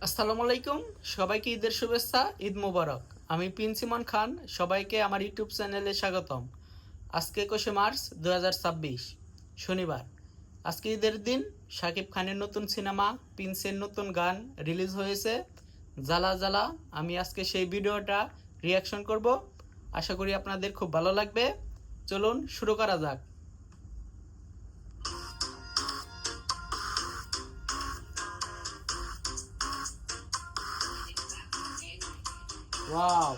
আসসালামু আলাইকুম। সবাইকে ঈদের শুভেচ্ছা, ঈদ মোবারক। আমি প্রিন্স ইমন খান, সবাইকে আমার ইউটিউব চ্যানেলে স্বাগতম। আজকে 21 মার্চ 2026 শনিবার। আজকে ঈদের দিন। শাকিব খানের নতুন সিনেমা প্রিন্সের নতুন গান রিলিজ হয়েছে, জ্বালা জ্বালা। আমি আজকে সেই ভিডিওটা রিয়াকশন করব। আশা করি আপনাদের খুব ভালো লাগবে। চলুন শুরু করা যাক। ওয়াও!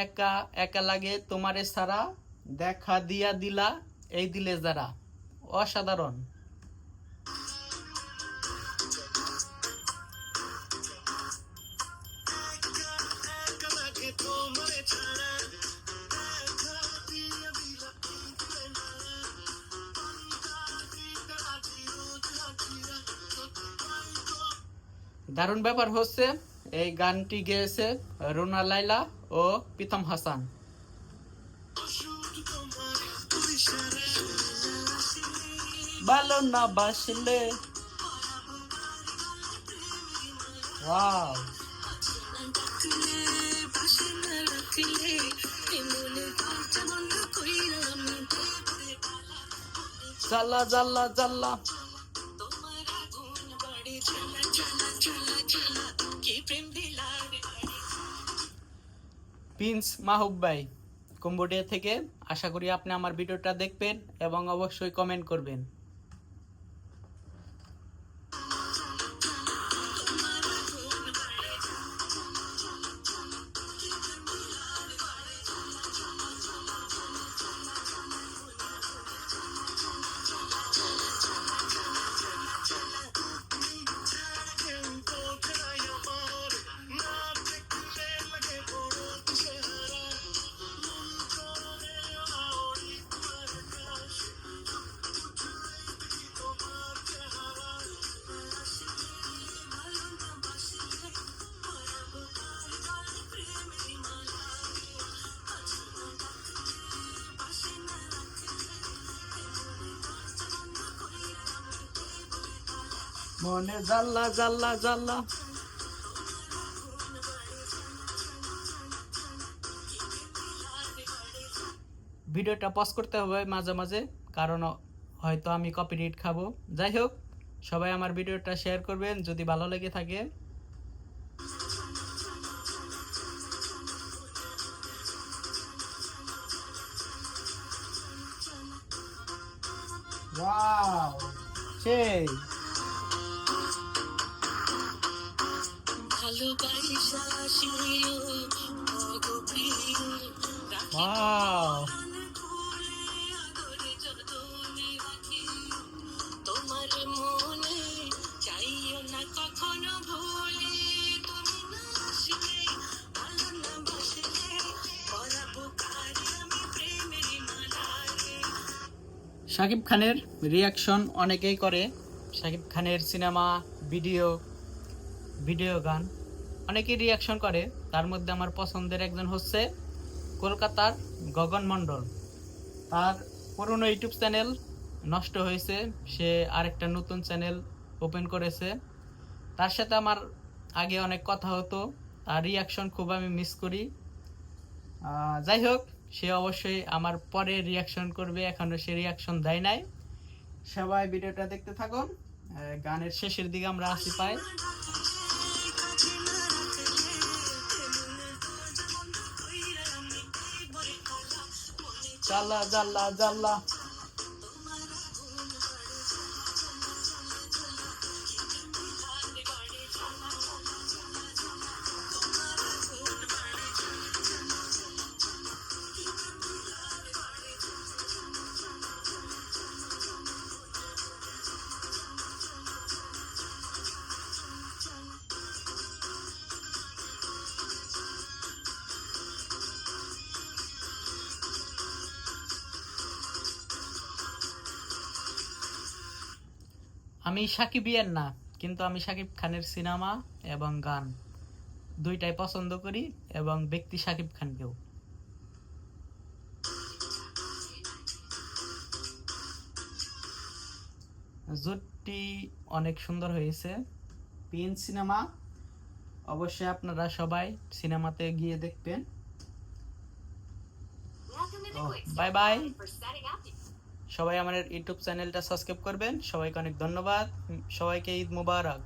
একা একা লাগে তোমারে সারা, দেখা দিয়া দিলা এই দিলে যারা। অসাধারণ। দারুণ ব্যাপার হচ্ছে, এই গানটি গেয়েছে রুনা লায়লা ও প্রীতম হাসান। ভালো না বাসলে। ওয়াও! জাল্লা জাল্লা জাল্লা। প্রিন্স মাহবুব ভাই কম্বোডিয়া থেকে। আশা করি আপনি আমার ভিডিওটা দেখবেন এবং অবশ্যই কমেন্ট করবেন। মনে জাল্লা জাল্লা জাল্লা। ভিডিওটা পজ করতে হবে মাঝে মাঝে, কারণ হয়তো আমি কপিরাইট খাবো। যাই হোক, সবাই আমার ভিডিওটা শেয়ার করবেন যদি ভালো লেগে থাকে। ওয়াও! সেই ওয়াও! শাকিব খানের রিয়াকশন অনেকেই করে। শাকিব খানের সিনেমা, ভিডিও ভিডিও গান অনেকেই রিয়াকশন করে। তার মধ্যে আমার পছন্দের একজন হচ্ছে কলকাতার গগন মণ্ডল। তার পুরনো ইউটিউব চ্যানেল নষ্ট হয়েছে, সে আরেকটা নতুন চ্যানেল ওপেন করেছে। তার সাথে আমার আগে অনেক কথা হতো, তার রিয়াকশন খুব আমি মিস করি। যাই হোক, সে অবশ্যই আমার পরে রিয়াকশন করবে, এখনো সে রিয়াকশন দেয় নাই। সবাই ভিডিওটা দেখতে থাকুন। গানের শেষের দিকে আমরা আসি পাই। জাল্লা জাল্লা জাল্লা। আমি সাকিবিয়ান না, কিন্তু আমি শাকিব খানের সিনেমা এবং গান দুইটাই পছন্দ করি এবং ব্যক্তি শাকিব খানকেও। জুটি অনেক সুন্দর হয়েছে। প্রিন্স সিনেমা অবশ্যই আপনারা সবাই সিনেমাতে গিয়ে দেখবেন। Bye bye. সবাই আমার ইউটিউব চ্যানেলটা সাবস্ক্রাইব করবেন। সবাইকে অনেক ধন্যবাদ। সবাইকে ঈদ মুবারক।